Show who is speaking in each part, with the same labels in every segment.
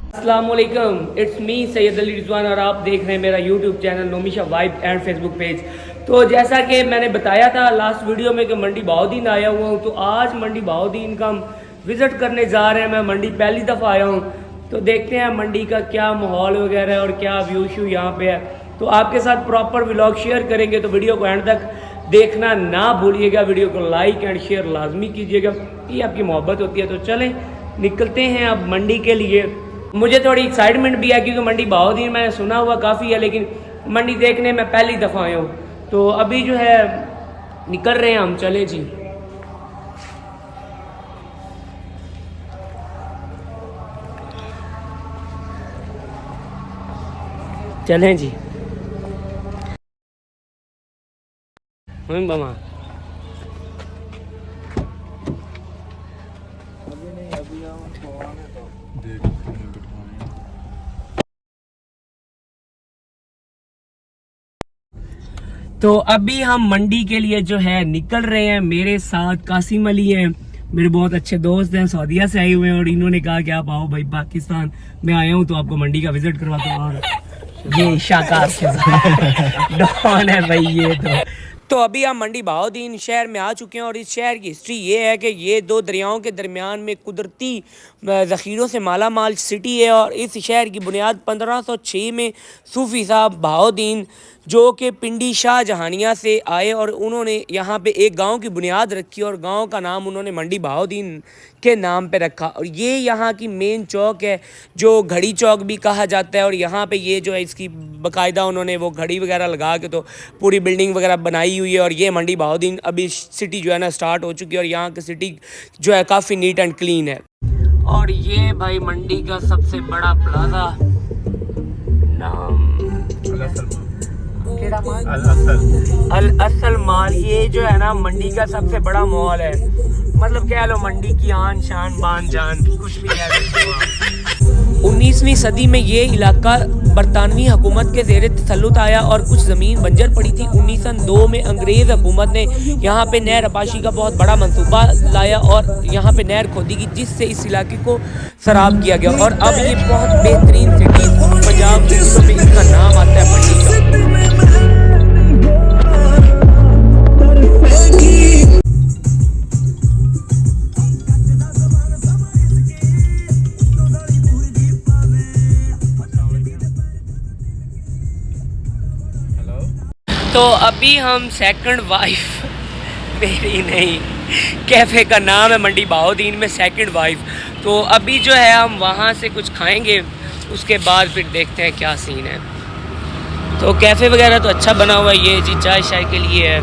Speaker 1: अस्सलाम वालेकुम, it's me Syed Ali Rizwan और आप देख रहे हैं मेरा YouTube channel Nomisha vibe and Facebook page. तो जैसा कि मैंने बताया था लास्ट वीडियो में कि मंडी बहाउद्दीन आया हुआ हूँ, तो आज मंडी बहाउद्दीन का हम विज़िट करने जा रहे हैं। मैं मंडी पहली दफ़ा आया हूँ, तो देखते हैं मंडी का क्या माहौल वगैरह है और क्या व्यू शू यहाँ पे है। तो आपके साथ प्रॉपर व्लॉग शेयर करेंगे, तो वीडियो को एंड तक देखना ना भूलिएगा। वीडियो को लाइक एंड शेयर लाजमी कीजिएगा, ये आपकी मोहब्बत होती है। तो चलें निकलते हैं अब मंडी के लिए। मुझे थोड़ी एक्साइटमेंट भी है क्योंकि मंडी बहाउद्दीन मैंने सुना हुआ काफ़ी है, लेकिन मंडी देखने में पहली दफ़ा आया हूँ। तो अभी जो है निकल रहे हैं हम, चले जी। चलें जी बमा। तो अभी हम मंडी के लिए जो है निकल रहे हैं। मेरे साथ कासिम अली हैं, मेरे बहुत अच्छे दोस्त हैं, सऊदीया से आए हुए हैं, और इन्होंने कहा कि आप आओ भाई, पाकिस्तान में आया हूँ तो आपको मंडी का विजिट करवाता हूँ। और ये शाकाश डॉन है भाई ये। तो अभी हम मंडी बहाउद्दीन शहर में आ चुके हैं, और इस शहर की हिस्ट्री ये है कि ये दो दरियाओं के दरमियान में कुदरती ज़ख़ीरों से माला माल सिटी है। और इस शहर की बुनियाद 1506 में सूफ़ी साहब बहाउद्दीन, जो कि पिंडी शाह जहानिया से आए, और उन्होंने यहाँ पे एक गांव की बुनियाद रखी और गांव का नाम उन्होंने मंडी बहाउद्दीन के नाम पे रखा। और ये यहाँ की मेन चौक है, जो घड़ी चौक भी कहा जाता है। और यहाँ पे ये जो है इसकी बाकायदा उन्होंने वो घड़ी वगैरह लगा के तो पूरी बिल्डिंग वगैरह बनाई हुई है। और ये मंडी बहाउद्दीन अभी सिटी जो है ना स्टार्ट हो चुकी है, और यहाँ की सिटी जो है काफ़ी नीट एंड क्लीन है। और ये भाई मंडी का सबसे बड़ा प्लाजा, नाम अल असल माल। ये जो है ना मंडी का सबसे बड़ा मॉल है, मतलब कह लो मंडी की आन शान बान जान, कुछ भी कह सकते हो। 19वीं सदी में ये इलाका बरतानवी हुकूमत के ज़ेर तसल्लुत आया और कुछ ज़मीन बंजर पड़ी थी। 1902 में अंग्रेज़ हुकूमत ने यहाँ पे नहर अपाशी का बहुत बड़ा मंसूबा लाया और यहाँ पे नहर खोदी गई, जिससे इस इलाके को सराब किया गया। और अब ये बहुत बेहतरीन सिटी पंजाब के में इसका नाम आता है मंडी का। तो अभी हम सेकंड वाइफ, मेरी नहीं, कैफ़े का नाम है मंडी बहाउद्दीन में सेकंड वाइफ। तो अभी जो है हम वहाँ से कुछ खाएंगे, उसके बाद फिर देखते हैं क्या सीन है। तो कैफ़े वगैरह तो अच्छा बना हुआ है, ये जी चाय शाय के लिए है।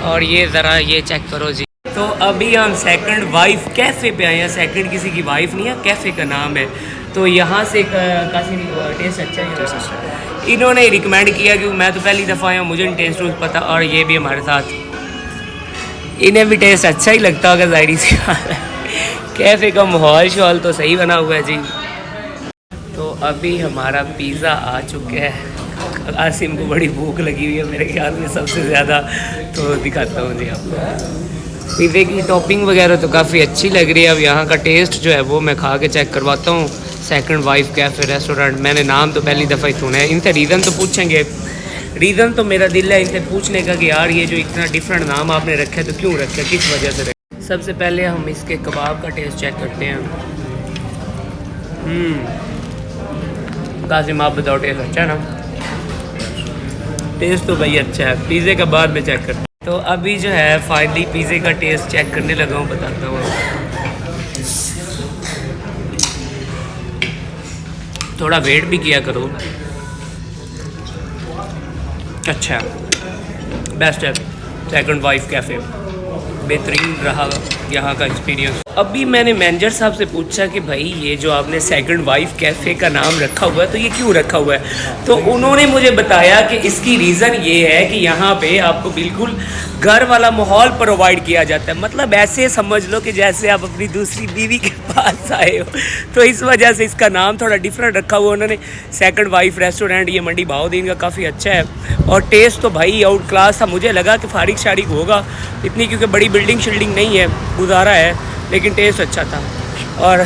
Speaker 1: और ये ज़रा ये चेक करो जी। तो अभी हम सेकंड वाइफ कैफ़े पे आए हैं। सेकंड किसी की वाइफ नहीं है, कैफ़े का नाम है। तो यहाँ से काफ़ी टेस्ट अच्छा है, इन्होंने रिकमेंड किया कि मैं तो पहली दफ़ा आया हूँ, मुझे टेस्ट रूस पता। और ये भी हमारे साथ, इन्हें भी टेस्ट अच्छा ही लगता होगा ज़ाहिर सी बात है। कैफ़े का माहौल शौल तो सही बना हुआ है जी। तो अभी हमारा पिज़्ज़ा आ चुका है। आसिम को बड़ी भूख लगी हुई है मेरे ख्याल में सबसे ज़्यादा, तो दिखाता हूँ जी आपको। पिज़्ज़े की टॉपिंग वगैरह तो काफ़ी अच्छी लग रही है। अब यहाँ का टेस्ट जो है वो मैं खा के चेक करवाता हूँ। सेकंड वाइफ कैफ़े रेस्टोरेंट, मैंने नाम तो पहली दफ़ा ही सुना है। इनसे रीज़न तो पूछेंगे, रीज़न तो मेरा दिल है इनसे पूछने का कि यार ये जो इतना डिफरेंट नाम आपने रखा है तो क्यों रखा है, किस वजह से रखा है। सबसे पहले हम इसके कबाब का टेस्ट चेक करते हैं। कासिम आप बताओ, टेस्ट अच्छा है ना? टेस्ट तो भाई अच्छा है, पिज़्ज़े का बाद में चेक करते हैं। तो अभी जो है फाइनली पिज़्ज़े का टेस्ट चेक करने लगा हूँ, बताता हूँ। थोड़ा वेट भी किया करो। अच्छा, बेस्ट है सेकंड वाइफ कैफ़े, बेहतरीन रहा यहाँ का एक्सपीरियंस। अभी मैंने मैनेजर साहब से पूछा कि भाई ये जो आपने सेकंड वाइफ कैफ़े का नाम रखा हुआ है तो ये क्यों रखा हुआ है। तो उन्होंने मुझे बताया कि इसकी रीज़न ये है कि यहाँ पे आपको बिल्कुल घर वाला माहौल प्रोवाइड किया जाता है। मतलब ऐसे समझ लो कि जैसे आप अपनी दूसरी बीवी के पास आए हो, तो इस वजह से इसका नाम थोड़ा डिफरेंट रखा हुआ उन्होंने, सेकंड वाइफ रेस्टोरेंट। ये मंडी बहाउद्दीन का काफ़ी अच्छा है और टेस्ट तो भाई आउट क्लास था। मुझे लगा कि फारिग शारिग होगा इतनी, क्योंकि बड़ी बिल्डिंग शिल्डिंग नहीं है, गुजारा है, लेकिन टेस्ट अच्छा था और